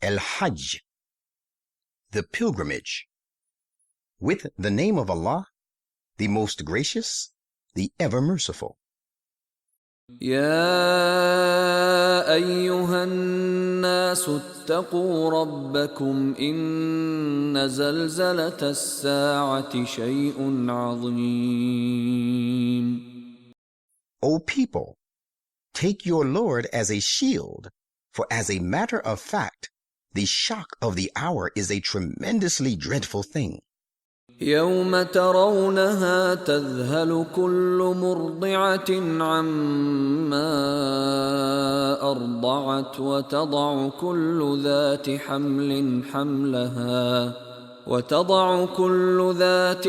Al-Hajj, the pilgrimage. With the name of Allah, the most gracious, the ever merciful. يا أيها الناس اتقوا ربكم إن زلزلة الساعة شيء عظيم. O people, take your Lord as a shield, for as a matter of fact, the shock of the hour is a tremendously dreadful thing. يوم ترونها تذهل كل مرضعة عما أرضعت وتضع كل ذات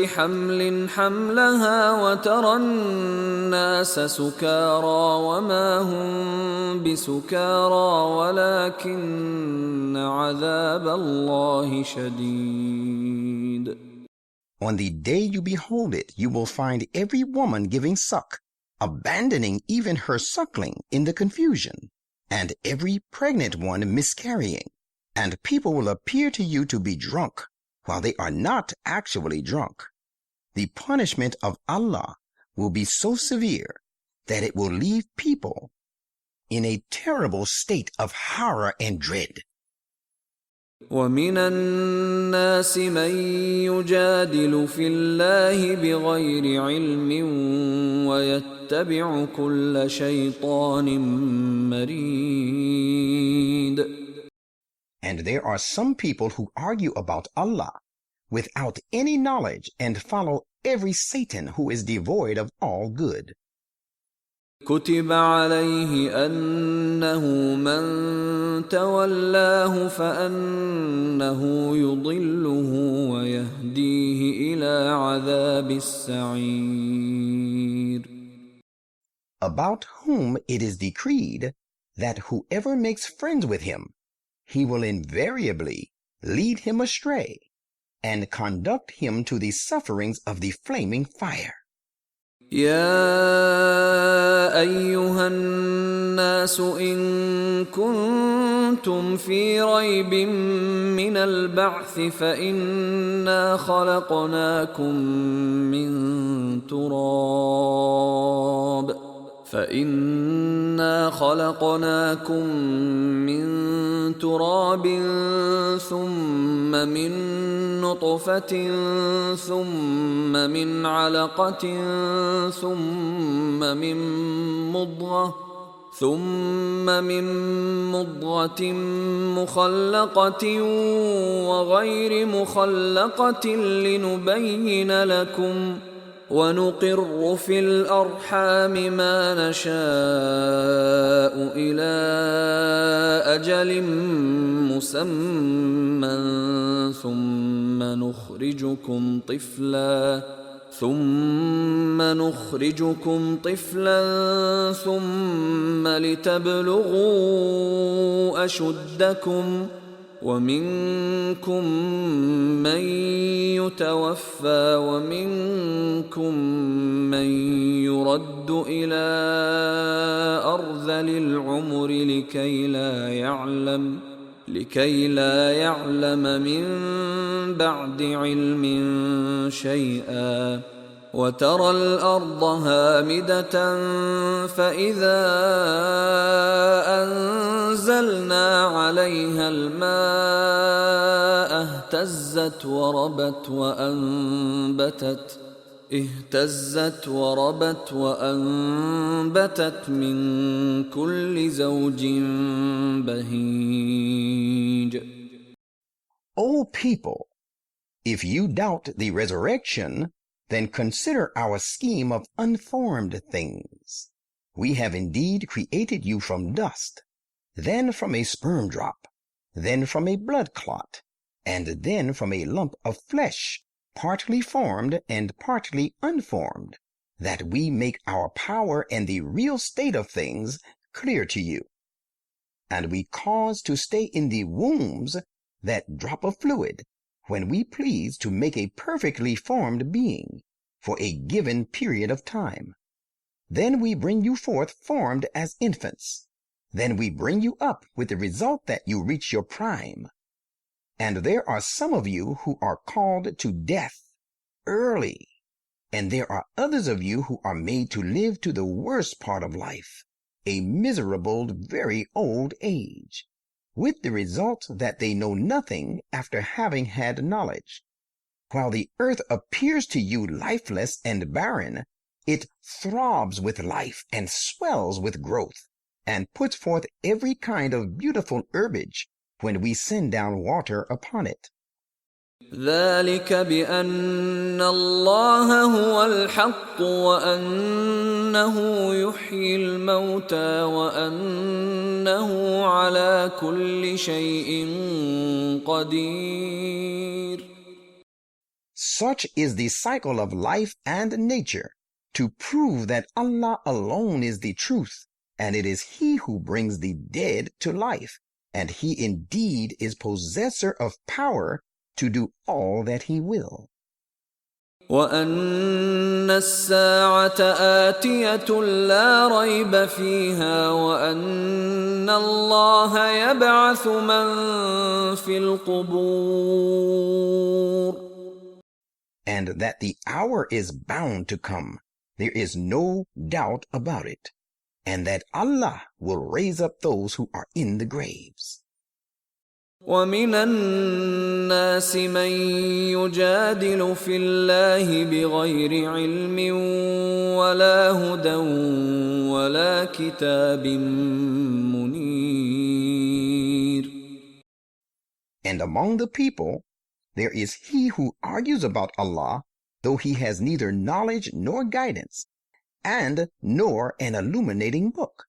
حمل حملها وترى الناس سكارى وما هم بسكارى ولكن عذاب الله شديد. On the day you behold it, you will find every woman giving suck, abandoning even her suckling in the confusion, and every pregnant one miscarrying, and people will appear to you to be drunk, while they are not actually drunk. The punishment of Allah will be so severe that it will leave people in a terrible state of horror and dread. ومن الناس من يجادل في الله بغير علم ويتبع كل شيطان مريد. And there are some people who argue about Allah without any knowledge and follow every Satan who is devoid of all good. كتب عليه أنه من تولاه فأنه يضله ويهديه إلى عذاب السعير. About whom it is decreed that whoever makes friends with him, he will invariably lead him astray and conduct him to the sufferings of the flaming fire. يا أيها الناس إن كنتم في ريب من البعث فإنا خلقناكم من تراب ثم من نطفة ثم من علقة ثم من مضغة مخلقة وغير مخلقة لنبين لكم ونقر في الأرحام ما نشاء إلى أجل مسمى ثم نخرجكم طفلا ثم لتبلغوا أشدكم ومنكم من يتوفى ومنكم من يرد إلى أرذل العمر لكي لا يعلم من بعد علم شيئا وترى الأرض هامدة فإذا أنزلنا عليها الماء اهتزت وربت من كل زوج بهيج. O people, if you doubt the resurrection, then consider our scheme of unformed things. We have indeed created you from dust, then from a sperm drop, then from a blood clot, and then from a lump of flesh, partly formed and partly unformed, that we make our power and the real state of things clear to you. And we cause to stay in the wombs that drop of fluid, when we please to make a perfectly formed being, for a given period of time. Then we bring you forth formed as infants. Then we bring you up with the result that you reach your prime. And there are some of you who are called to death early, and there are others of you who are made to live to the worst part of life, a miserable, very old age, with the result that they know nothing after having had knowledge. While the earth appears to you lifeless and barren, it throbs with life and swells with growth, and puts forth every kind of beautiful herbage when we send down water upon it. ذلك بأن الله هو الحق وأنه يحيي الموتى وأنه على كل شيء قدير. Such is the cycle of life and nature, to prove that Allah alone is the truth, and it is He who brings the dead to life, and He indeed is possessor of power to do all that He will. وأن الساعة آتية لا ريب فيها وأن الله يبعث من في القبور. And that the hour is bound to come, there is no doubt about it, and that Allah will raise up those who are in the graves. ومن الناس من يجادل في الله بغير علم ولا هدى ولا كتاب منير. And among the people there is he who argues about Allah, though he has neither knowledge nor guidance, and nor an illuminating book.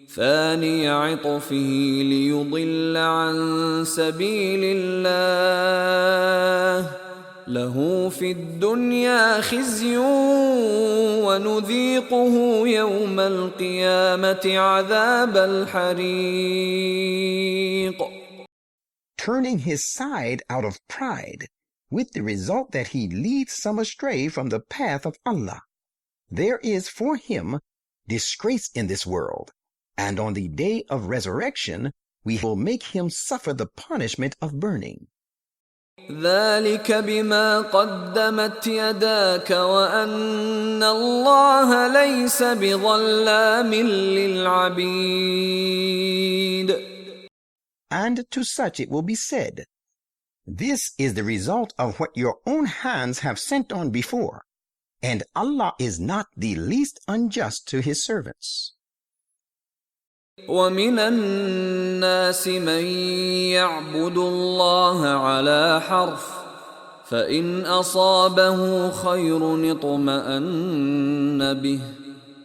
ثاني عطفه ليضل عن سبيل الله له في الدنيا خزي ونذيقه يوم القيامة عذاب الحريق. Turning his side out of pride, with the result that he leads some astray from the path of Allah. There is for him disgrace in this world, and on the day of resurrection we will make him suffer the punishment of burning. ذلك بما قدمت يداك وأن الله ليس بظلام للعبيد. And to such it will be said, this is the result of what your own hands have sent on before, and Allah is not the least unjust to His servants. ومن الناس من يعبد الله على حرف فإن أصابه خير اطمأن به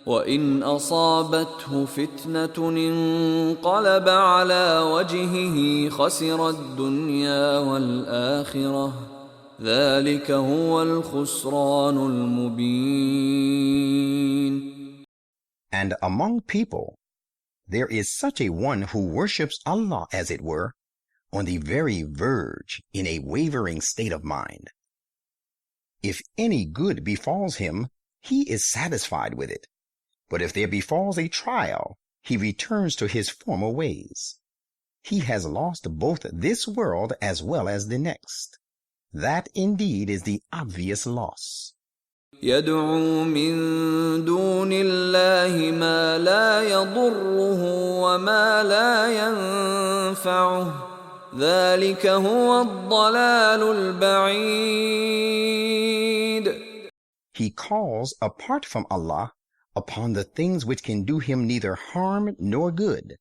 وإن أصابته فتنة انقلب على وجهه خسر الدنيا والآخرة ذلك هو الخسران المبين. And among people there is such a one who worships Allah, as it were, on the very verge, in a wavering state of mind. If any good befalls him, he is satisfied with it. But if there befalls a trial, he returns to his former ways. He has lost both this world as well as the next. That indeed is the obvious loss. يدعو من دون الله ما لا يضره وما لا ينفعه ذلك هو الضلال البعيد. He calls apart from Allah upon the things which can do him neither harm nor good.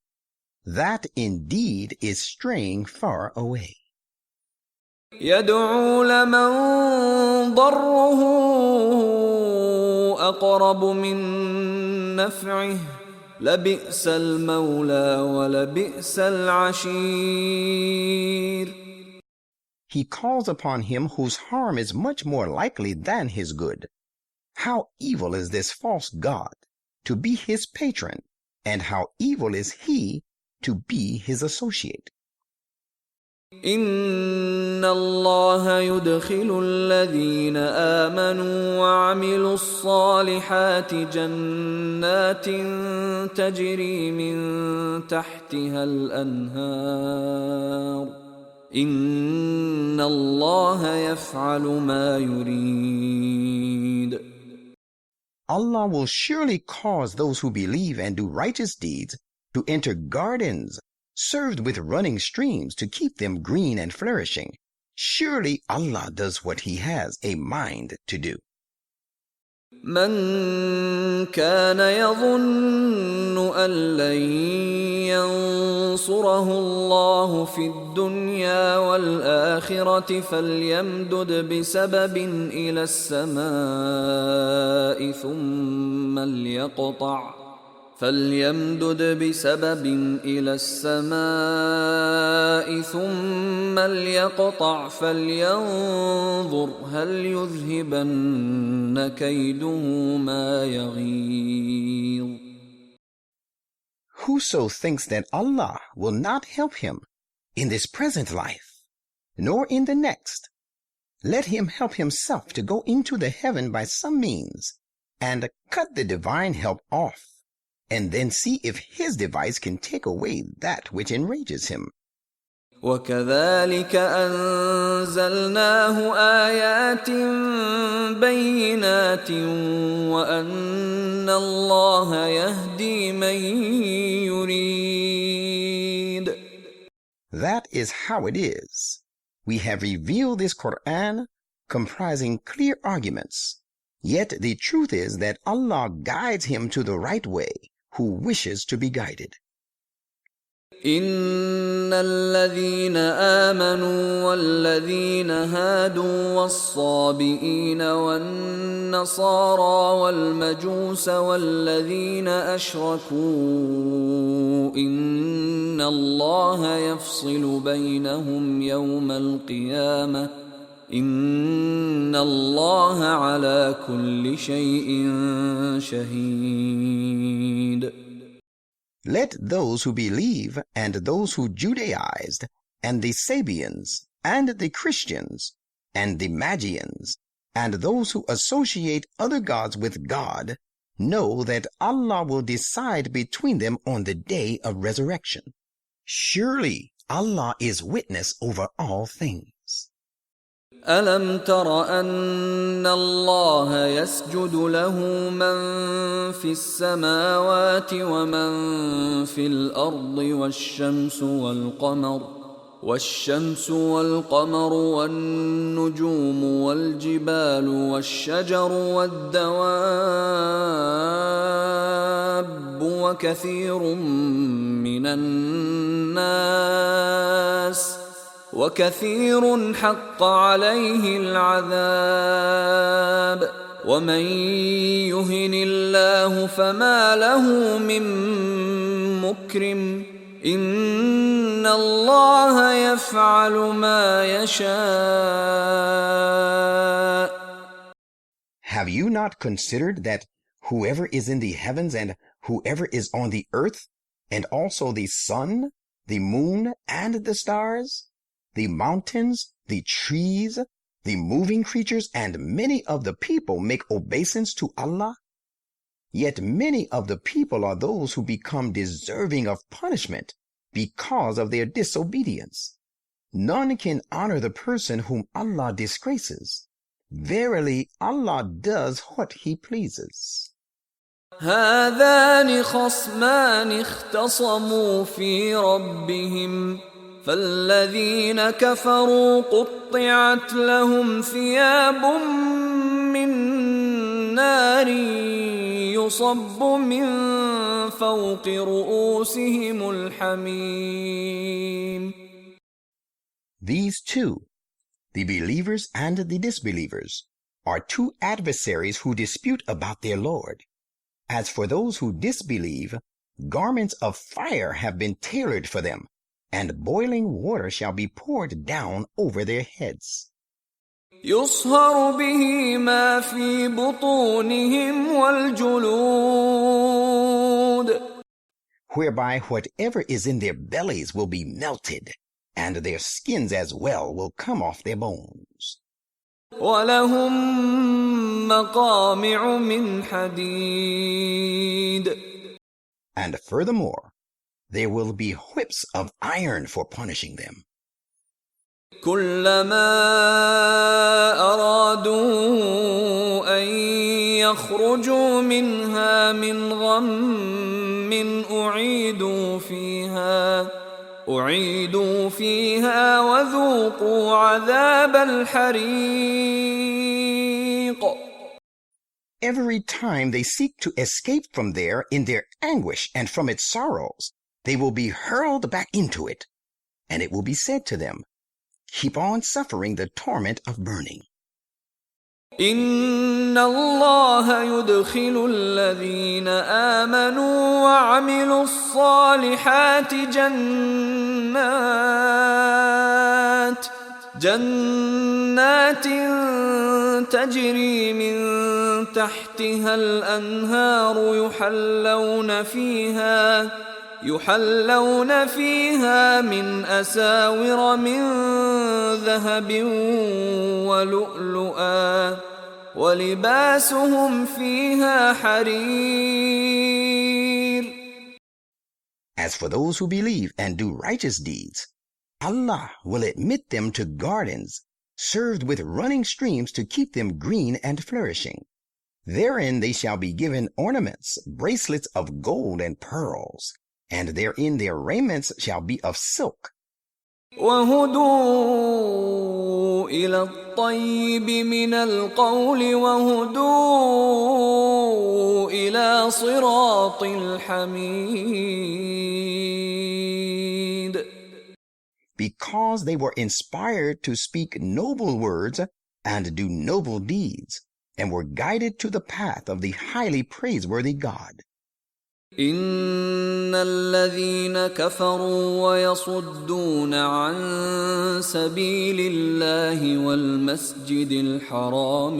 That indeed is straying far away. يدعو لمن ضره أقرب من نفعه لبئس المولى ولبئس العشير. He calls upon him whose harm is much more likely than his good. How evil is this false god to be his patron, and how evil is he to be his associate. إن الله يدخل الذين آمنوا وعملوا الصالحات جنات تجري من تحتها الأنهار إن الله يفعل ما يريد. Allah will surely cause those who believe and do righteous deeds to enter gardens served with running streams to keep them green and flourishing. Surely Allah does what He has a mind to do. من كان يظن أن لن ينصره الله في الدنيا والآخرة فليمدد بسبب إلى السماء ثم ليقطع فلينظر هل يذهبن كيده ما يغيظ. Whoso thinks that Allah will not help him in this present life, nor in the next, let him help himself to go into the heaven by some means, and cut the divine help off, and then see if his device can take away that which enrages him. وكذلك أنزلناه آيات بينات وأن الله يهدي من يريد. That is how it is. We have revealed this Quran comprising clear arguments. Yet the truth is that Allah guides him to the right way who wishes to be guided. إن الذين آمنوا والذين هادوا والصابئين والنصارى والمجوس والذين أشركوا إن الله يفصل بينهم يوم القيامة إن الله على كل شيء شهيد. Let those who believe and those who Judaized and the Sabians and the Christians and the Magians and those who associate other gods with God know that Allah will decide between them on the day of resurrection. Surely Allah is witness over all things. ألم تر أن الله يسجد له من في السماوات ومن في الأرض والشمس والقمر والنجوم والجبال والشجر والدواب وكثير حق عليه العذاب ومن يهن الله فما له من مكرم إن الله يفعل ما يشاء. Have you not considered that whoever is in the heavens and whoever is on the earth, and also the sun, the moon, and the stars, the mountains, the trees, the moving creatures, and many of the people make obeisance to Allah? Yet many of the people are those who become deserving of punishment because of their disobedience. None can honor the person whom Allah disgraces. Verily, Allah does what He pleases. هذان خصمان اختصموا في ربهم فالذين كفروا قطعت لهم ثياب من نار يصب من فوق رؤوسهم الحميم. These two, the believers and the disbelievers, are two adversaries who dispute about their Lord. As for those who disbelieve, garments of fire have been tailored for them, and boiling water shall be poured down over their heads. يصهر به ما في بطونهم والجلود. Whereby whatever is in their bellies will be melted, and their skins as well will come off their bones. وَلَهُم مَّقَامِعُ مِنْ حَدِيدٍ. And furthermore, there will be whips of iron for punishing them. كُلَّمَا أَرَادُوا أَن يَخْرُجُوا مِنْهَا مِنْ غَمٍّ أُعِيدُوا فِيهَا وَذُوقُوا عَذَابَ الْحَرِيقِ. Every time they seek to escape from there in their anguish and from its sorrows, they will be hurled back into it, and it will be said to them, keep on suffering the torment of burning. إِنَّ اللَّهَ يُدْخِلُ الَّذِينَ آمَنُوا وَعَمِلُوا الصَّالِحَاتِ جَنَّاتٍ تَجْرِي مِن تَحْتِهَا الْأَنْهَارُ يُحَلَّوْنَ فِيهَا مِنْ أَسَاوِرَ مِنْ ذَهَبٍ وَلُؤْلُؤًا وَلِبَاسُهُمْ فِيهَا حَرِيرٌ. As for those who believe and do righteous deeds, Allah will admit them to gardens served with running streams to keep them green and flourishing. Therein they shall be given ornaments, bracelets of gold and pearls, and therein their raiments shall be of silk. وَهُدُوا إِلَى الطَّيِّبِ مِنَ الْقَوْلِ وَهُدُوا إِلَى صِرَاطِ الْحَمِيدِ. Because they were inspired to speak noble words and do noble deeds, and were guided to the path of the highly praiseworthy God. إِنَّ الَّذِينَ كَفَرُوا وَيَصُدُّونَ عَن سَبِيلِ اللَّهِ والمسجد الحرام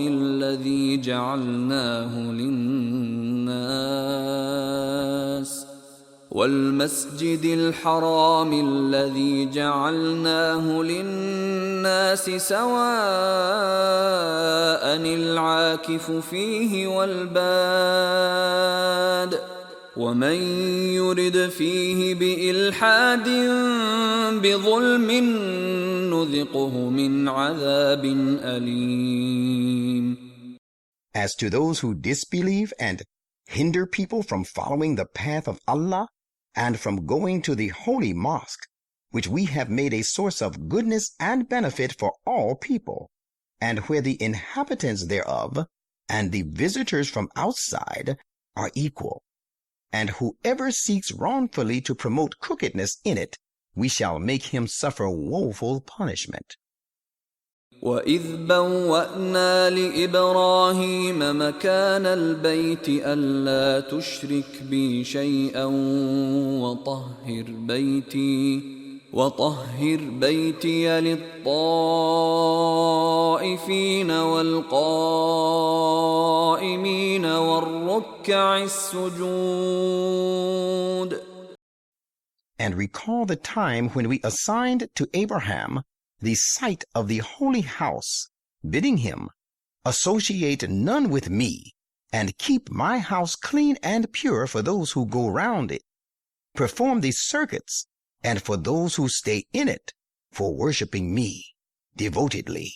الذي جعلناه للناس سواء العاكف فيه والباد ومن يرد فيه بإلحاد بظلم نذقه من عذاب أليم. As to those who disbelieve and hinder people from following the path of Allah and from going to the holy mosque, which we have made a source of goodness and benefit for all people, and where the inhabitants thereof and the visitors from outside are equal, and whoever seeks wrongfully to promote crookedness in it, we shall make him suffer woeful punishment. وَإِذْ بَوَّأْنَا لِإِبْرَاهِيمَ مَكَانَ الْبَيْتِ أَلَّا تُشْرِكْ بِي شَيْئًا وَطَهِّرْ بَيْتِيَ لِلطَّائِفِينَ وَالْقَائِمِينَ وَالرُّكَّعِ السُّجُودِ. And recall the time when we assigned to Abraham the site of the holy house, bidding him, associate none with me, and keep my house clean and pure for those who go round it, perform the circuits, and for those who stay in it, for worshiping me devotedly,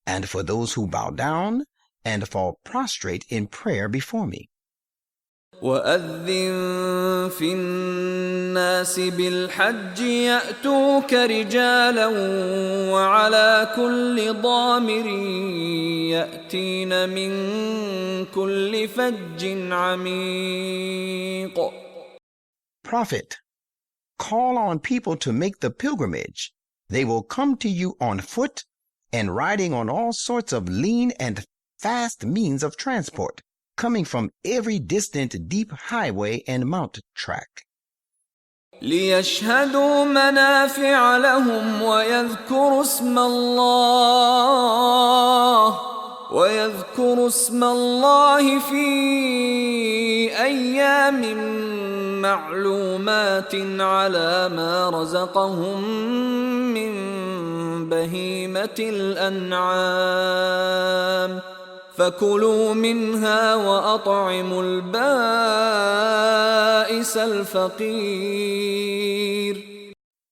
and for those who bow down and fall prostrate in prayer before me. وَأَذِّن فِي النَّاسِ بِالْحَجِّ يَأْتُوكَ رِجَالًا وَعَلَى كُلِّ ضَامِرٍ يَأْتِينَ مِنْ كُلِّ فَجٍّ عَمِيقٍ. Prophet, call on people to make the pilgrimage. They will come to you on foot and riding on all sorts of lean and fast means of transport, coming from every distant deep highway and mount track. لِيَشْهَدُوا مَنَافِعَ لَهُمْ وَيَذْكُرُوا اسْمَ اللَّهِ ويذكروا اسم الله في أيام معلومات على ما رزقهم من بهيمة الأنعام فكلوا منها وأطعموا البائس الفقير.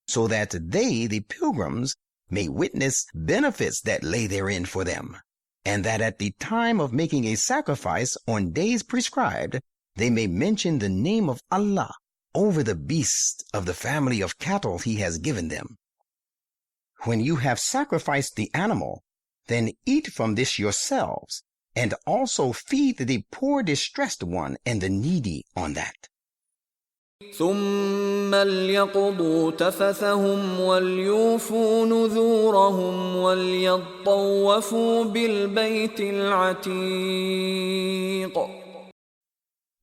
So that they, the pilgrims, may witness benefits that lay therein for them, and that at the time of making a sacrifice on days prescribed, they may mention the name of Allah over the beast of the family of cattle He has given them. When you have sacrificed the animal, then eat from this yourselves, and also feed the poor distressed one and the needy on that. ثم ليقضوا تفثهم وليوفوا نذورهم وليطوفوا بالبيت العتيق.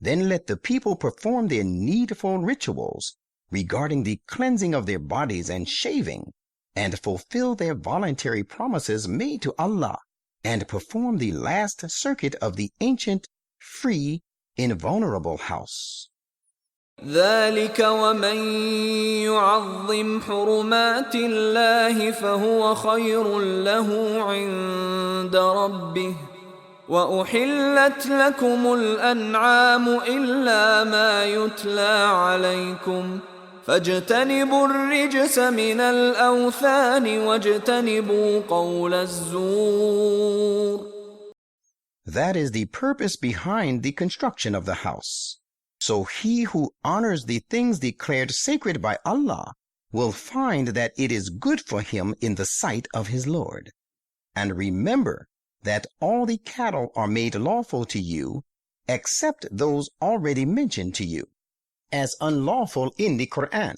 Then let the people perform their needful rituals regarding the cleansing of their bodies and shaving, and fulfill their voluntary promises made to Allah, and perform the last circuit of the ancient, free, invulnerable house. ذلك ومن يعظم حرمات الله فهو خير له عند ربه وأحلت لكم الأنعام إلا ما يتلى عليكم فاجتنبوا الرجس من الأوثان واجتنبوا قول الزور. That is the purpose behind the construction of the house. So he who honors the things declared sacred by Allah will find that it is good for him in the sight of his Lord. And remember that all the cattle are made lawful to you, except those already mentioned to you, as unlawful in the Quran,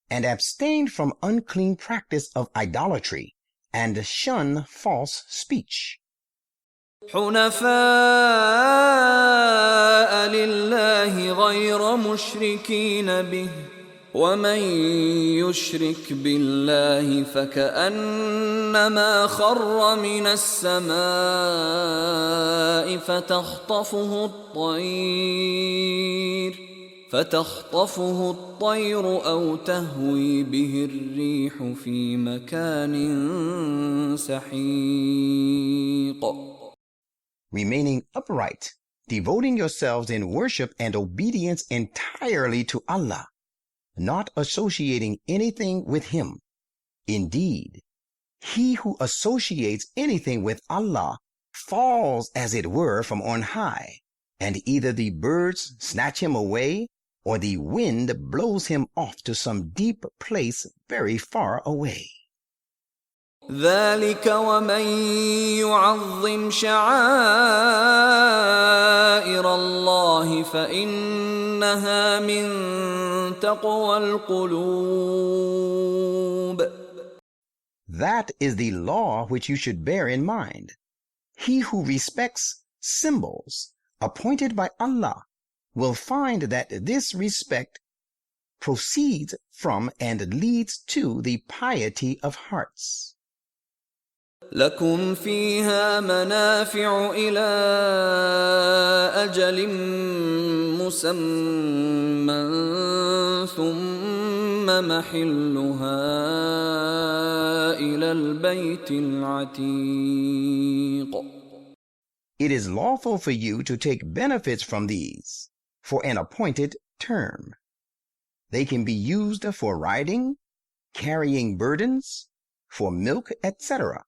and abstain from unclean practice of idolatry, and shun false speech. حنفاء لله غير مشركين به ومن يشرك بالله فكأنما خر من السماء فتخطفه الطير أو تهوي به الريح في مكان سحيق. Remaining upright, devoting yourselves in worship and obedience entirely to Allah, not associating anything with Him. Indeed, he who associates anything with Allah falls, as it were, from on high, and either the birds snatch him away, or the wind blows him off to some deep place very far away. ذلك ومن يعظم شعائر الله فإنها من تقوى القلوب. That is the law which you should bear in mind. He who respects symbols appointed by Allah will find that this respect proceeds from and leads to the piety of hearts. لكم فيها منافع إلى أجل مسمى ثم محلها إلى البيت العتيق. It is lawful for you to take benefits from these for an appointed term. They can be used for riding, carrying burdens, for milk, etc.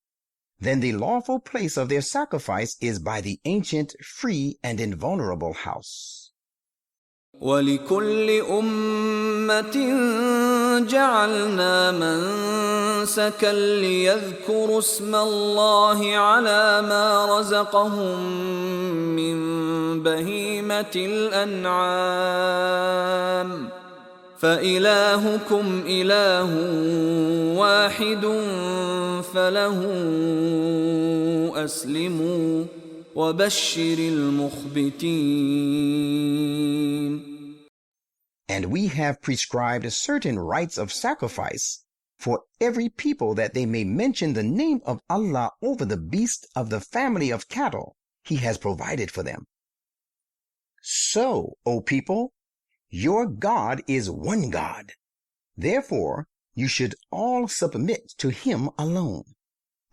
Then the lawful place of their sacrifice is by the ancient, free, and invulnerable house. ولكل أمة جعلنا منسكا ليذكروا اسم الله على ما رزقهم من بهيمة الأنعام فإلهكم إله واحد فله أسلموا وبشر المخبتين. And we have prescribed certain rites of sacrifice for every people that they may mention the name of Allah over the beast of the family of cattle He has provided for them. So, O people, your God is one God. Therefore, you should all submit to Him alone,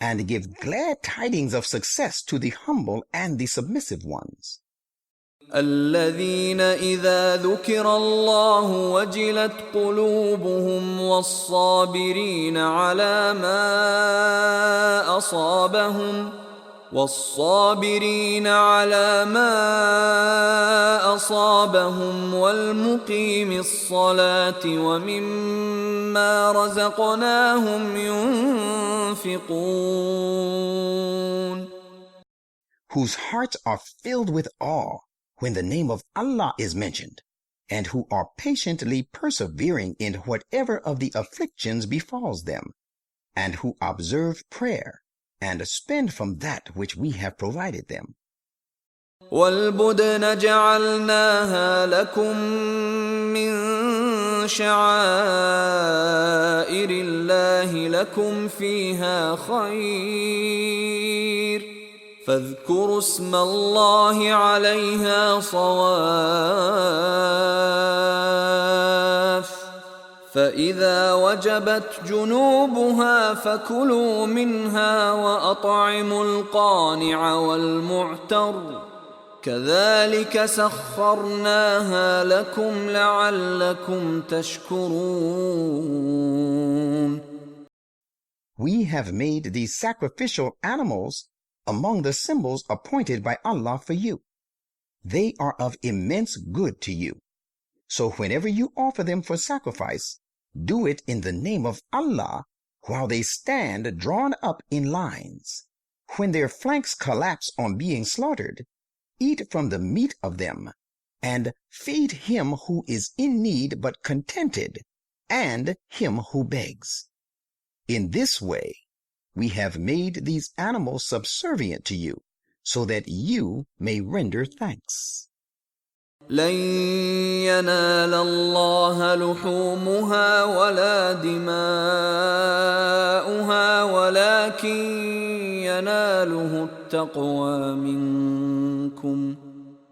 and give glad tidings of success to the humble and the submissive ones. الذين إذا ذكر الله وجلت قلوبهم والصابرين على ما أصابهم والمقيم الصلاة ومما رزقناهم ينفقون. Whose hearts are filled with awe when the name of Allah is mentioned, and who are patiently persevering in whatever of the afflictions befalls them, and who observe prayer and spend from that which we have provided them. وَالْبُدْنَ جَعَلْنَاهَا لَكُم مِّن شَعَائِرِ اللَّهِ لَكُمْ فِيهَا خَيْرٌ فاذكروا اسم الله عليها صواف فإذا وجبت جنوبها فكلوا منها وأطعموا القانع والمعتر كذلك سخرناها لكم لعلكم تشكرون. We have made these sacrificial animals among the symbols appointed by Allah for you. They are of immense good to you. So whenever you offer them for sacrifice, do it in the name of Allah while they stand drawn up in lines. When their flanks collapse on being slaughtered, eat from the meat of them, and feed him who is in need but contented, and him who begs. In this way, we have made these animals subservient to you, so that you may render thanks. لن ينال الله لحومها ولا دماؤها ولكن يناله التقوى منكم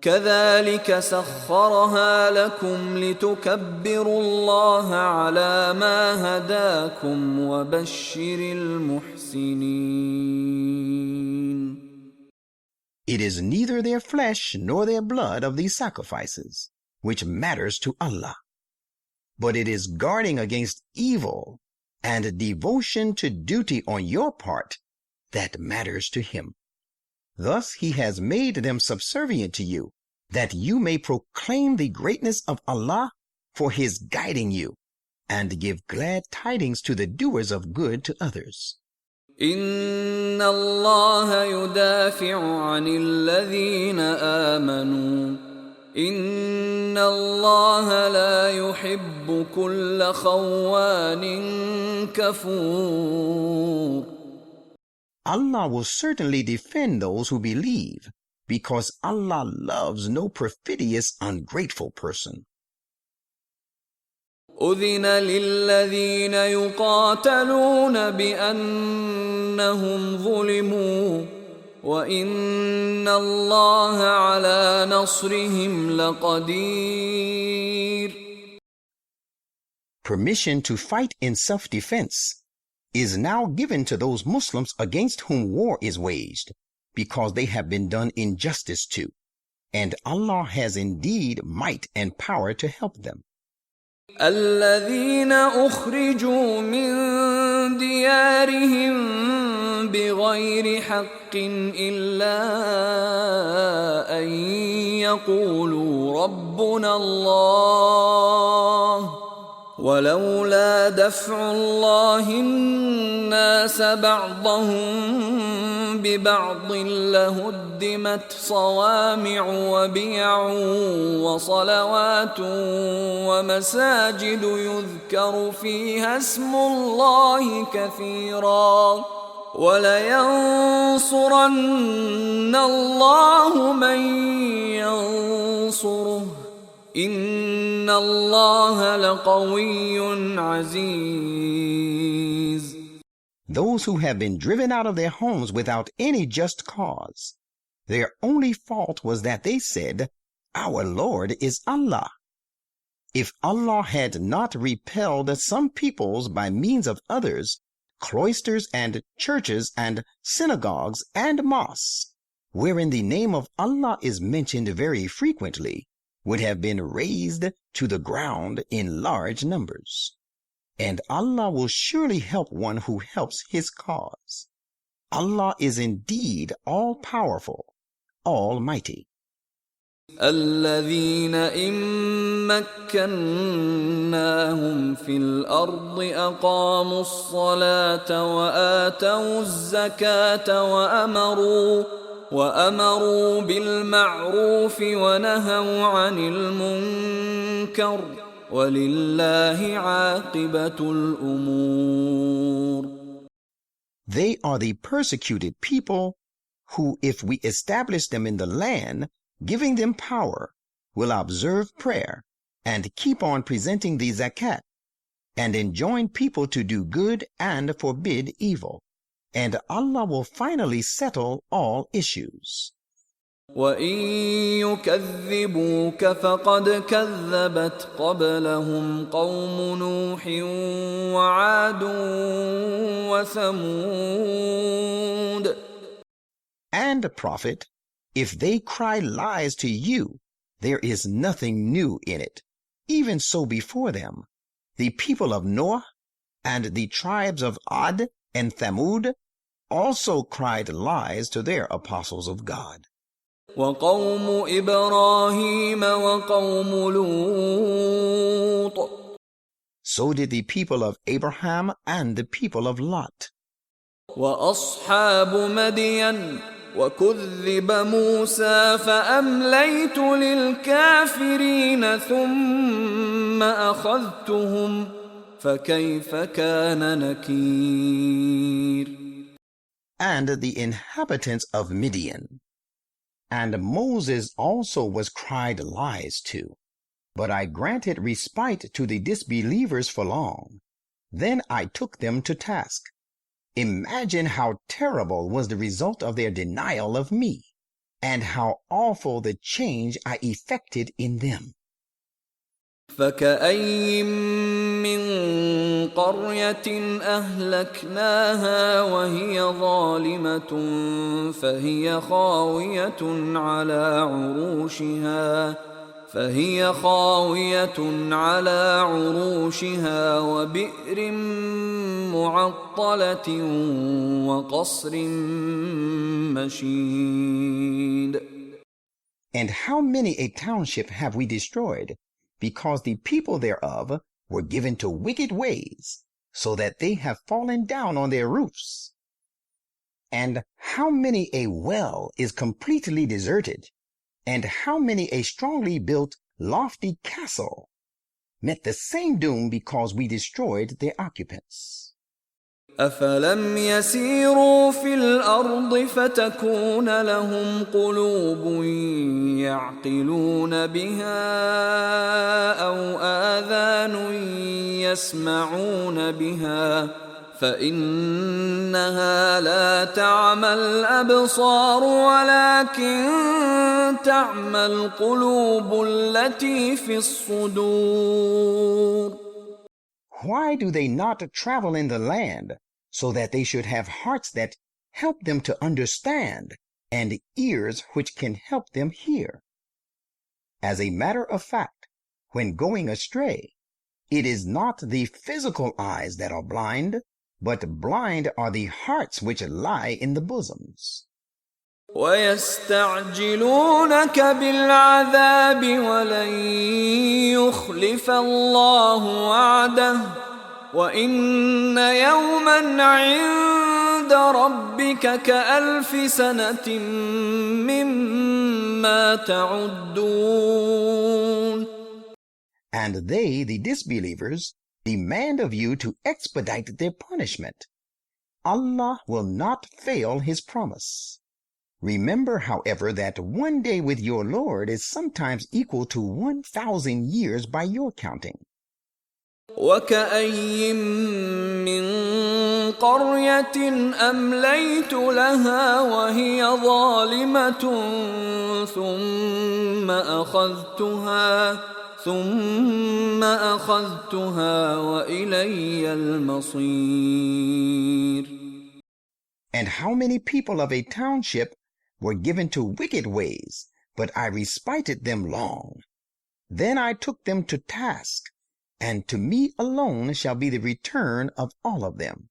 كذلك سخرها لكم لتكبروا الله على ما هداكم وبشر المحسنين. It is neither their flesh nor their blood of these sacrifices which matters to Allah, but it is guarding against evil and devotion to duty on your part that matters to Him. Thus He has made them subservient to you, that you may proclaim the greatness of Allah for His guiding you, and give glad tidings to the doers of good to others. إن الله يدافع عن الذين آمنوا إن الله لا يحب كل خوان كفور. Allah will certainly defend those who believe, because Allah loves no perfidious, ungrateful person. أذن للذين يقاتلون بأنهم ظلموا وإن الله على نصرهم لقدير. Permission to fight in self-defense is now given to those Muslims against whom war is waged, because they have been done injustice to, and Allah has indeed might and power to help them. الذين أخرجوا من ديارهم بغير حق إلا أن يقولوا ربنا الله ولولا دفع الله الناس بعضهم ببعض لهدمت صوامع وبيع وصلوات ومساجد يذكر فيها اسم الله كثيرا ولينصرن الله من ينصره إن الله لقوي عزيز. Those who have been driven out of their homes without any just cause, their only fault was that they said, "Our Lord is Allah." If Allah had not repelled some peoples by means of others, cloisters and churches and synagogues and mosques, wherein the name of Allah is mentioned very frequently, would have been razed to the ground in large numbers. And Allah will surely help one who helps his cause. Allah is indeed all-powerful, almighty. الذين إن مكناهم في الأرض أقاموا الصلاة وآتوا الزكاة وأمروا بالمعروف ونهوا عن المنكر ولله عاقبة الأمور. They are the persecuted people who, if we establish them in the land, giving them power, will observe prayer and keep on presenting the zakat and enjoin people to do good and forbid evil. And Allah will finally settle all issues. وَإِن يُكَذِّبُوكَ فَقَدْ كَذَّبَتْ قَبْلَهُمْ قَوْمُ نُوحٍ وَعَادٌ وَثَمُودَ. And, Prophet, if they cry lies to you, there is nothing new in it. Even so before them, the people of Noah and the tribes of Ad and Thamud also cried lies to their apostles of God. وَقَوْمُ إِبْرَاهِيمَ وَقَوْمُ لُوطٍ. So did the people of Abraham and the people of Lot. وَأَصْحَابُ مَدْيَنَ وَكُذِّبَ مُوسَى فَأَمْلَيْتُ لِلْكَافِرِينَ ثُمَّ أَخَذْتُهُمْ فَكَيْفَ كَانَ نَكِيرِ. And the inhabitants of Midian. And Moses also was cried lies to, but I granted respite to the disbelievers for long. Then I took them to task. Imagine how terrible was the result of their denial of me, and how awful the change I effected in them. فَكَأَيِّن مِّن قَرْيَةٍ أَهْلَكْنَاهَا وَهِيَ ظَالِمَةٌ فَهِيَ خَاوِيَةٌ عَلَى عُرُوشِهَا وَبِئْرٍ مُّعَطَّلَةٍ وَقَصْرٍ مَّشِيدٍ. And how many a township have we destroyed, because the people thereof were given to wicked ways, so that they have fallen down on their roofs. And how many a well is completely deserted, and how many a strongly built, lofty castle met the same doom because we destroyed their occupants. أَفَلَمْ يَسِيرُوا فِي الْأَرْضِ فَتَكُونَ لَهُمْ قُلُوبٌ يَعْقِلُونَ بِهَا أَوْ آذَانٌ يَسْمَعُونَ بِهَا فَإِنَّهَا لَا تَعْمَى الْأَبْصَارُ وَلَكِن تَعْمَى الْقُلُوبُ الَّتِي فِي الصُّدُورِ. Why do they not travel in the land, so that they should have hearts that help them to understand, and ears which can help them hear? As a matter of fact, when going astray, it is not the physical eyes that are blind, but blind are the hearts which lie in the bosoms. وَيَسْتَعْجِلُونَكَ بِالْعَذَابِ وَلَن يُخْلِفَ اللَّهُ وَعْدَهُ وَإِنَّ يَوْمًا عِندَ رَبِّكَ كَأَلْفِ سَنَةٍ مِّمَّا تَعُدُّونَ. And they, the disbelievers, demand of you to expedite their punishment. Allah will not fail his promise. Remember, however, that one day with your Lord is sometimes equal to 1,000 years by your counting. وكأي من قرية أمليت لها وهي ظالمة ثم أخذتها وإلي المصير. And how many people of a township were given to wicked ways, but I respited them long. Then I took them to task, and to me alone shall be the return of all of them.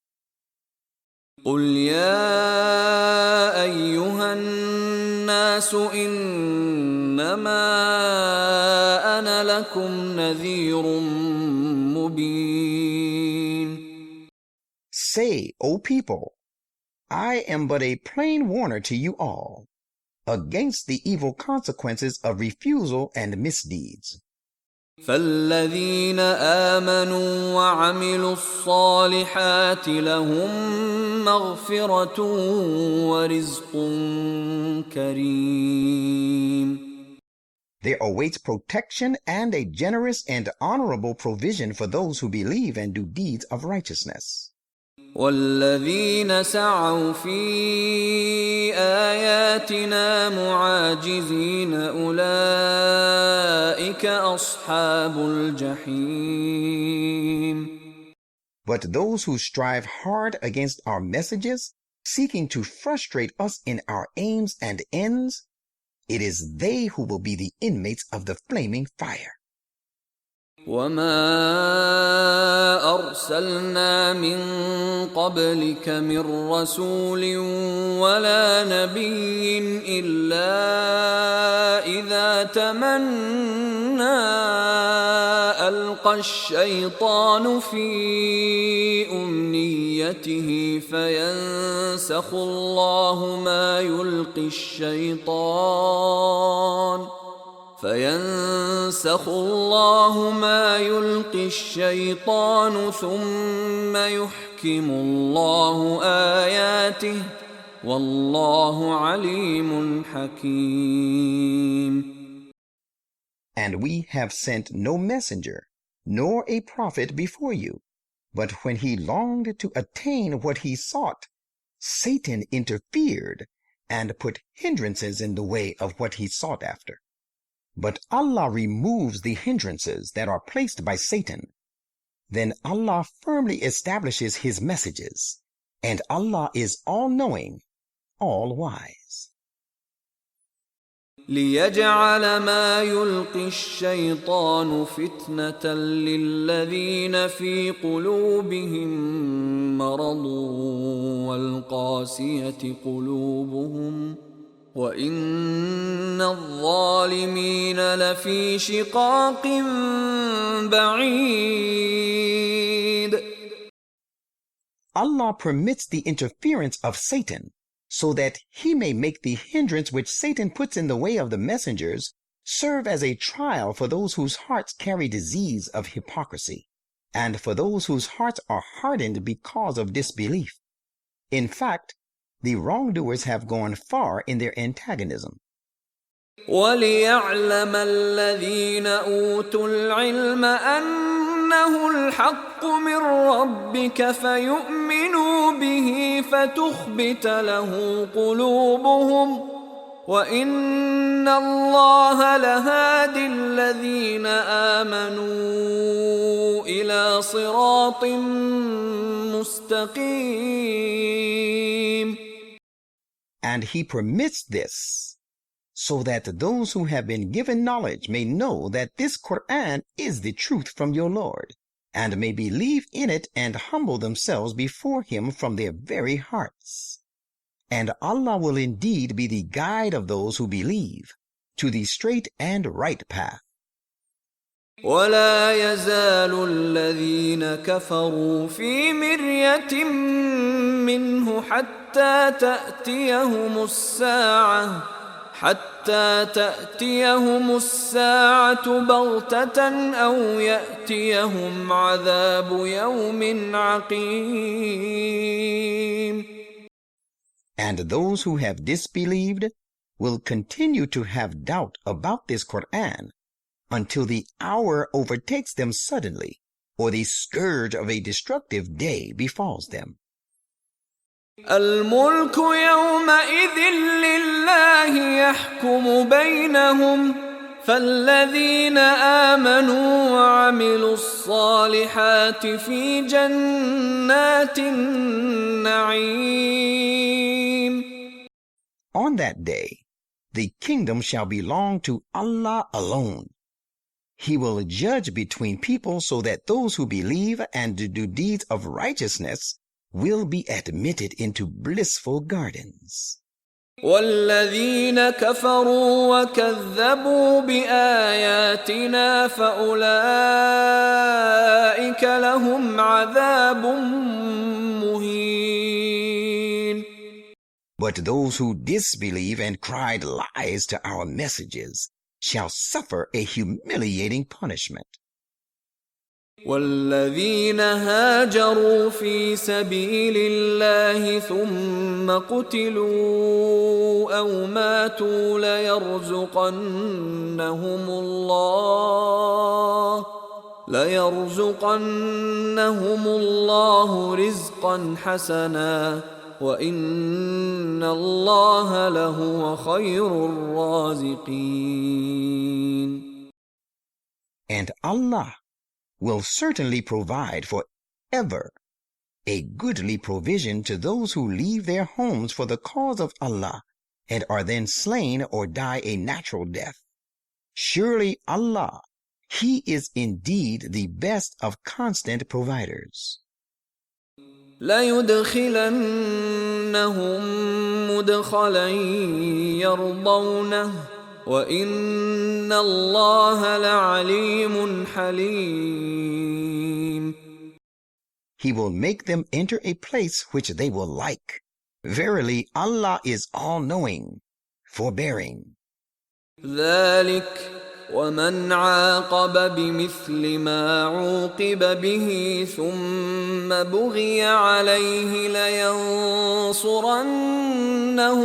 قل يا أيها الناس إنما أنا لكم نذير مبين. Say, O people, I am but a plain warner to you all, against the evil consequences of refusal and misdeeds. فالذين آمنوا وعملوا الصالحات لهم مغفرة ورزق كريم. There awaits protection and a generous and honorable provision for those who believe and do deeds of righteousness. والذين سعوا في آياتنا معاجزين أولئك أصحاب الجحيم. But those who strive hard against our messages, seeking to frustrate us in our aims and ends, it is they who will be the inmates of the flaming fire. وما أرسلنا من قبلك من رسول ولا نبي إلا إذا تمنى ألقى الشيطان في أمنيته فينسخ الله ما يلقي الشيطان ثم يحكم الله آياته والله عليم حكيم. And we have sent no messenger, nor a prophet before you, but when he longed to attain what he sought, Satan interfered and put hindrances in the way of what he sought after. But Allah removes the hindrances that are placed by Satan. Then Allah firmly establishes his messages, and Allah is all-knowing, all-wise. ليجعل ما يلقي الشيطان فتنة للذين في قلوبهم مرض والقاسية قلوبهم وإن الظالمين لفي شقاق بعيد. Allah permits the interference of Satan so that he may make the hindrance which Satan puts in the way of the messengers serve as a trial for those whose hearts carry disease of hypocrisy, and for those whose hearts are hardened because of disbelief. In fact, the wrongdoers have gone far in their antagonism. وَلِيَعْلَمَ الَّذِينَ أُوتُوا الْعِلْمَ أَنَّهُ الْحَقُّ مِنْ رَبِّكَ فَيُؤْمِنُوا بِهِ فَتُخْبِتَ لَهُ قُلُوبُهُمْ وَإِنَّ اللَّهَ لَهَادِ الَّذِينَ آمَنُوا إِلَى صِرَاطٍ مُسْتَقِيمٍ. And he permits this so that those who have been given knowledge may know that this Quran is the truth from your Lord, and may believe in it and humble themselves before him from their very hearts. And Allah will indeed be the guide of those who believe to the straight and right path. ولا يزال الذين كفروا في مرية منه حتى تأتيهم الساعة بغتة أو يأتيهم عذاب يوم عقيم. And those who have disbelieved will continue to have doubt about this Quran until the hour overtakes them suddenly, or the scourge of a destructive day befalls them. الملك يومئذ لله يحكم بينهم فالذين آمنوا وعملوا الصالحات في جنات النعيم. On that day, the kingdom shall belong to Allah alone. He will judge between people so that those who believe and do deeds of righteousness will be admitted into blissful gardens. والذين كفروا وكذبوا بآياتنا فأولئك لهم عذاب مهين. But those who disbelieve and cried lies to our messages shall suffer a humiliating punishment. والذين هاجروا في سبيل الله ثم قتلوا أو ماتوا ليرزقنهم الله رزقا حسنا وإن الله لهو خير الرازقين. And Allah will certainly provide for ever a goodly provision to those who leave their homes for the cause of Allah and are then slain or die a natural death. Surely Allah, He is indeed the best of constant providers. لَيُدْخِلَنَّهُمْ مُدْخَلًا يَرْضَوْنَهُ وَإِنَّ اللَّهَ لَعَلِيمٌ حَلِيمٌ. He will make them enter a place which they will like. Verily, Allah is all-knowing, forbearing. ذَلِكَ وَمَنْ عَاقَبَ بِمِثْلِ مَا عُوقِبَ بِهِ ثُمَّ بُغِيَ عَلَيْهِ لَيَنصُرَنَّهُ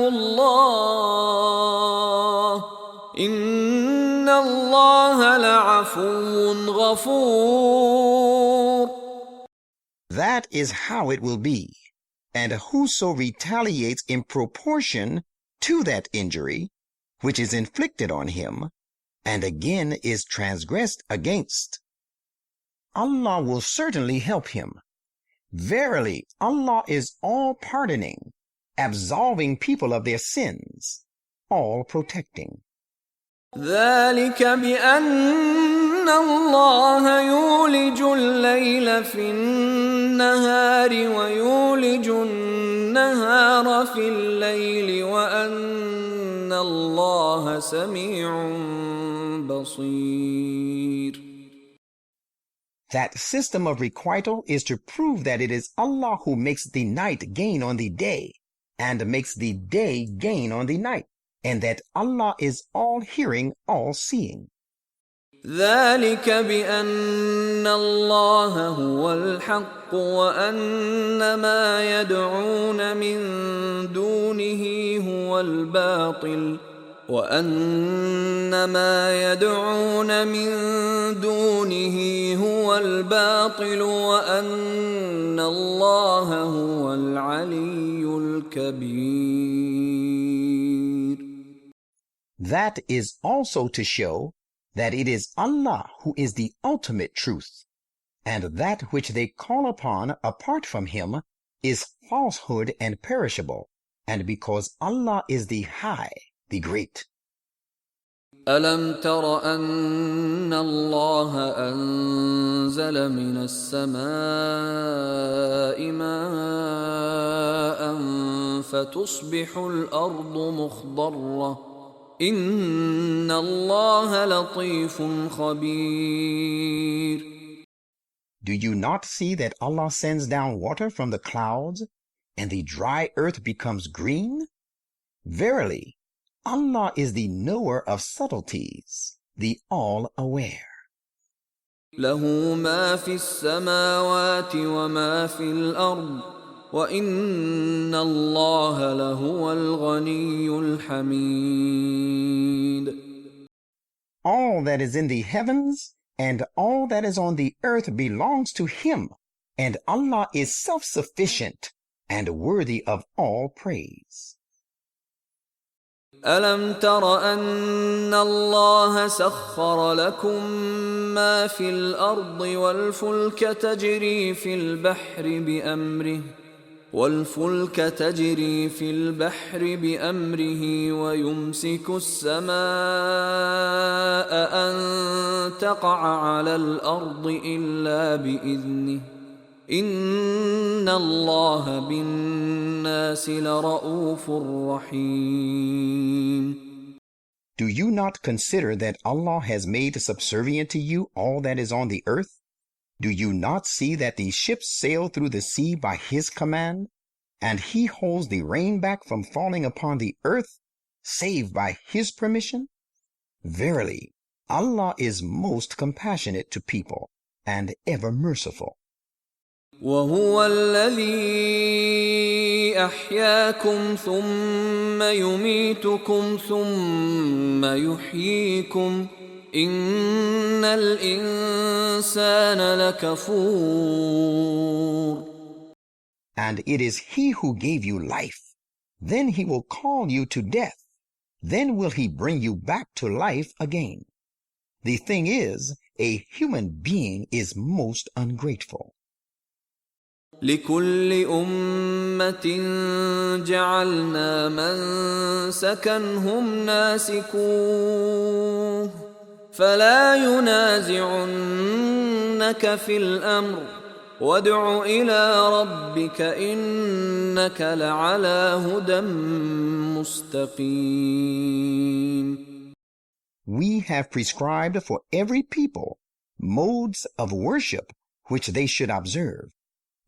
اللَّهُ إِنَّ اللَّهَ لَعَفُوٌّ غَفُورٌ. That is how it will be, and whoso retaliates in proportion to that injury which is inflicted on him, and again is transgressed against, Allah will certainly help him. Verily, Allah is all-pardoning, absolving people of their sins, all-protecting. ذَلِكَ بِأَنَّ اللَّهَ يُولِجُ اللَّيْلَ فِي النَّهَارِ وَيُولِجُ النَّهَارَ فِي اللَّيْلِ وَأَنَّ اللَّهَ سَمِيعٌ بَصِيرٌ. That system of requital is to prove that it is Allah who makes the night gain on the day and makes the day gain on the night, and that Allah is all-hearing, all-seeing. ذَلِكَ بِأَنَّ اللَّهَ هُوَ الْحَقُّ وَأَنَّ مَا يَدْعُونَ مِن دُونِهِ هُوَ الْبَاطِلُ وَأَنَّ مَا يَدْعُونَ مِن دُونِهِ هُوَ الْبَاطِلُ وَأَنَّ اللَّهَ هُوَ الْعَلِيُّ الْكَبِيرُ. That is also to show that it is Allah who is the ultimate truth, and that which they call upon apart from Him is falsehood and perishable, and because Allah is the High, the Great. أَلَمْ تَرَ أَنَّ اللَّهَ أَنزَلَ مِنَ السَّمَاءِ مَاءً فَتُصْبِحُ الْأَرْضُ مُخْضَرَّةً إِنَّ اللَّهَ لَطِيفٌ خَبِيرٌ. Do you not see that Allah sends down water from the clouds, and the dry earth becomes green? Verily, Allah is the knower of subtleties, the all-aware. لَهُ مَا فِي السَّمَاوَاتِ وَمَا فِي الْأَرْضِ وإن الله لهو الغني الحميد. All that is in the heavens and all that is on the earth belongs to Him, and Allah is self-sufficient and worthy of all praise. ألم تر أن الله سخر لكم ما في الأرض والفلك تجري في البحر بأمره ويمسك السماء أن تقع على الأرض إلا بإذنه إن الله بالناس لرؤوف رحيم. Do you not consider that Allah has made subservient to you all that is on the earth? Do you not see that the ships sail through the sea by His command, and He holds the rain back from falling upon the earth, save by His permission? Verily, Allah is most compassionate to people and ever merciful. وهو الذي أحياكم ثم يميتكم ثم يحييكم إن الإنسان لكفور. And it is He who gave you life. Then He will call you to death. Then will He bring you back to life again. The thing is, a human being is most ungrateful. لكل أمة جعلنا منسكا هم ناسكوه فلا ينازعنك في الأمر وادع إلى ربك إنك لعلى هدى مستقيم. We have prescribed for every people modes of worship which they should observe.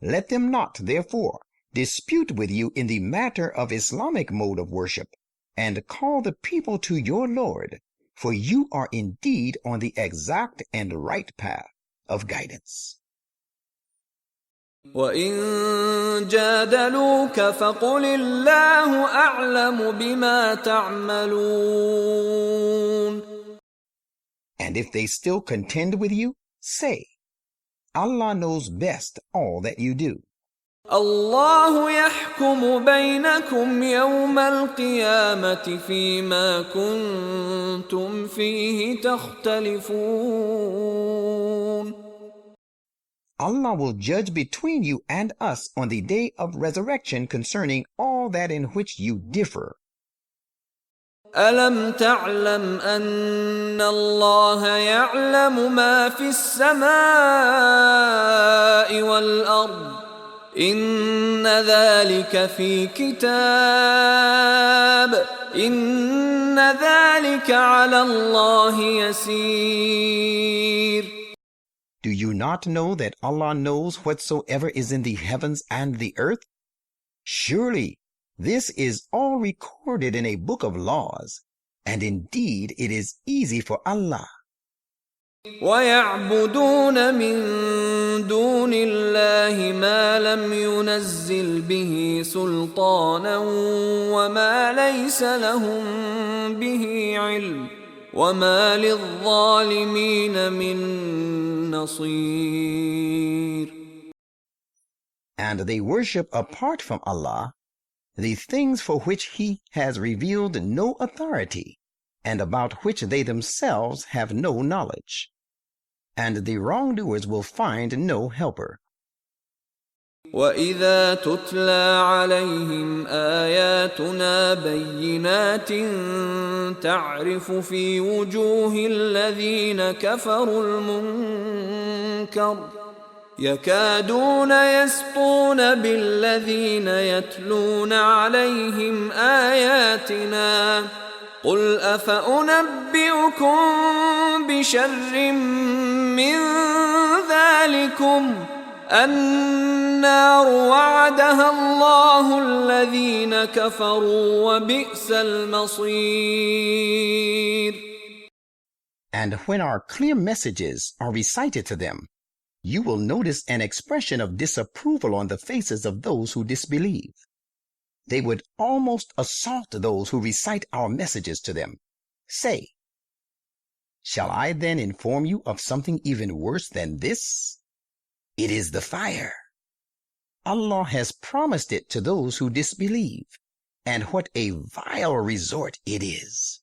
Let them not, therefore, dispute with you in the matter of Islamic mode of worship, and call the people to your Lord, for you are indeed on the exact and right path of guidance. وَإِن جَادَلُوكَ فَقُلِ اللَّهُ أَعْلَمُ بِمَا تَعْمَلُونَ. And if they still contend with you, say, Allah knows best all that you do. الله يحكم بينكم يوم القيامة فيما كنتم فيه تختلفون. Allah will judge between you and us on the day of resurrection concerning all that in which you differ. ألم تعلم أن الله يعلم ما في السماء والأرض إن ذلك في كتاب إن ذلك على الله يسير. Do you not know that Allah knows whatsoever is in the heavens and the earth? Surely this is all recorded in a book of laws, and indeed it is easy for Allah. وَيَعْبُدُونَ مِن دُونِ اللَّهِ مَا لَمْ يُنَزِّلْ بِهِ سُلْطَانًا وَمَا لَيْسَ لَهُم بِهِ عِلْمٌ وَمَا لِلظَّالِمِينَ مِن نَصِيرٍ. And they worship apart from Allah the things for which He has revealed no authority, and about which they themselves have no knowledge. And the wrongdoers will find no helper. وَإِذَا تُتْلَى عَلَيْهِمْ آيَاتُنَا بَيِّنَاتٍ تَعْرِفُ فِي وُجُوهِ الَّذِينَ كَفَرُوا الْمُنكَرَ يَكَادُونَ يَسْطُونَ بِالَّذِينَ يَتْلُونَ عَلَيْهِمْ آيَاتِنَا قُلْ أَفَأُنَبِّئُكُم بِشَرٍّ مِّن ذَلِكُمْ النَّارُ وَعَدَهَا اللَّهُ الَّذِينَ كَفَرُوا وَبِئْسَ الْمَصِيرُ. And when our clear messages are recited to them, you will notice an expression of disapproval on the faces of those who disbelieve. They would almost assault those who recite our messages to them. Say, shall I then inform you of something even worse than this? It is the fire. Allah has promised it to those who disbelieve, and what a vile resort it is.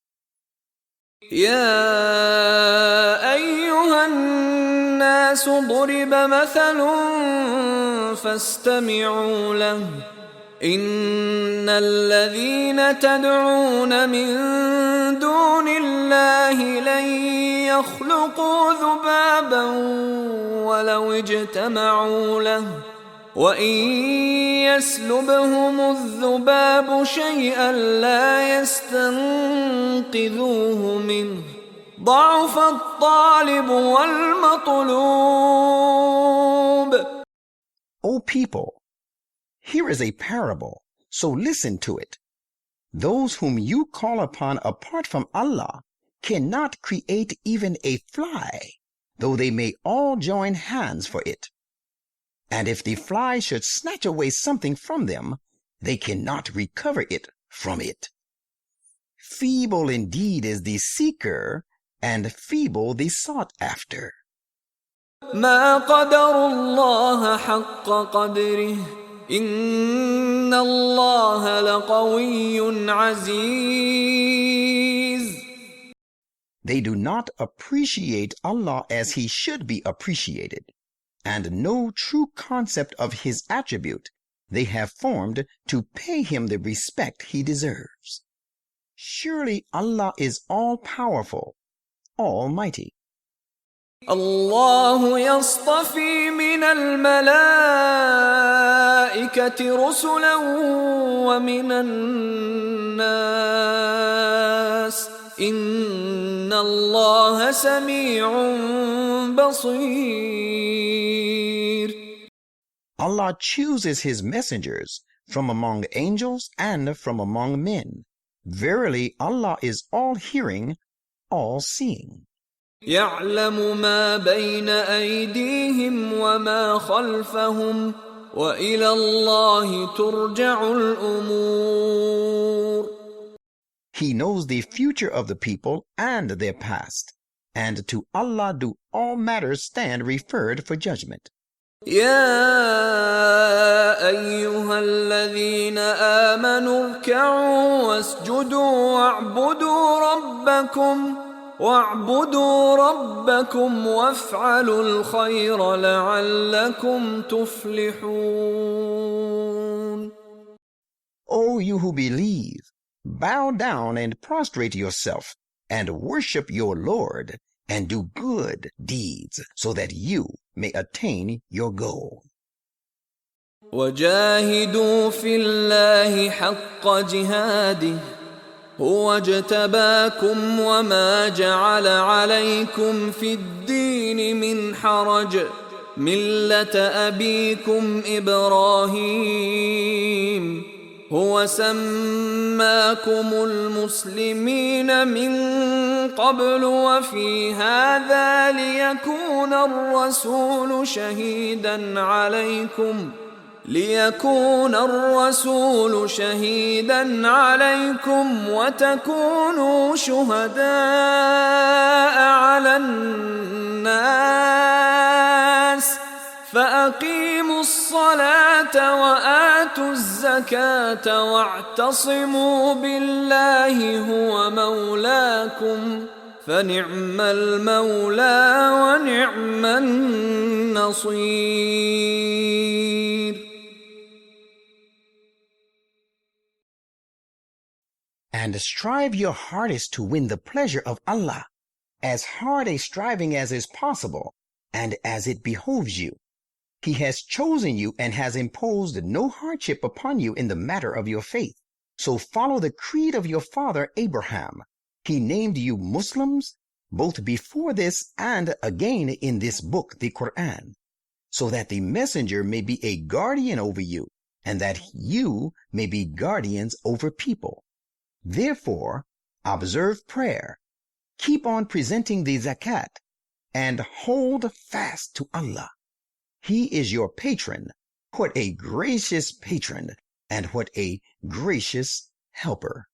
يا أيها الناس ضرب مثل فاستمعوا له إن الذين تدعون من دون الله لن يخلقوا ذبابا ولو اجتمعوا له وإن يسلبهم الذباب شيئا لا يستنقذوه منه ضعف الطالب والمطلوب. O people, here is a parable, so listen to it. Those whom you call upon apart from Allah cannot create even a fly, though they may all join hands for it. And if the fly should snatch away something from them, they cannot recover it from it. Feeble indeed is the seeker, and feeble the sought after. ما قدر الله حق قدره إن الله لقوي عزيز. They do not appreciate Allah as He should be appreciated, and no true concept of His attribute they have formed to pay Him the respect He deserves. Surely Allah is all-powerful, almighty. الله يصطفي من الملائكة رسلا ومن الناس إن الله سميع بصير. Allah chooses His messengers from among angels and from among men. Verily, Allah is all-hearing, all-seeing. يعلم ما بين أيديهم وما خلفهم وإلى الله ترجع الأمور. He knows the future of the people and their past, and to Allah do all matters stand referred for judgment. يا أيها الذين آمنوا اركعوا واسجدوا واعبدوا ربكم وافعلوا الخير لعلكم تفلحون. O you who believe, bow down and prostrate yourself, and worship your Lord, and do good deeds, so that you may attain your goal. وجاهدوا في الله حق جهاده هو اجتباكم وما جعل عليكم في الدين من حرج ملة أبيكم إبراهيم هو سماكم المسلمين من قبل وفي هذا ليكون الرسول شهيدا عليكم وتكونوا شهداء على الناس فأقيموا الصلاة وآتوا الزكاة واعتصموا بالله هو مولاكم فنعم المولى ونعم النصير. And strive your hardest to win the pleasure of Allah, as hard a striving as is possible, and as it behoves you. He has chosen you and has imposed no hardship upon you in the matter of your faith. So follow the creed of your father Abraham. He named you Muslims, both before this and again in this book, the Quran, so that the messenger may be a guardian over you, and that you may be guardians over people. Therefore, observe prayer, keep on presenting the zakat, and hold fast to Allah. He is your patron. What a gracious patron, and what a gracious helper.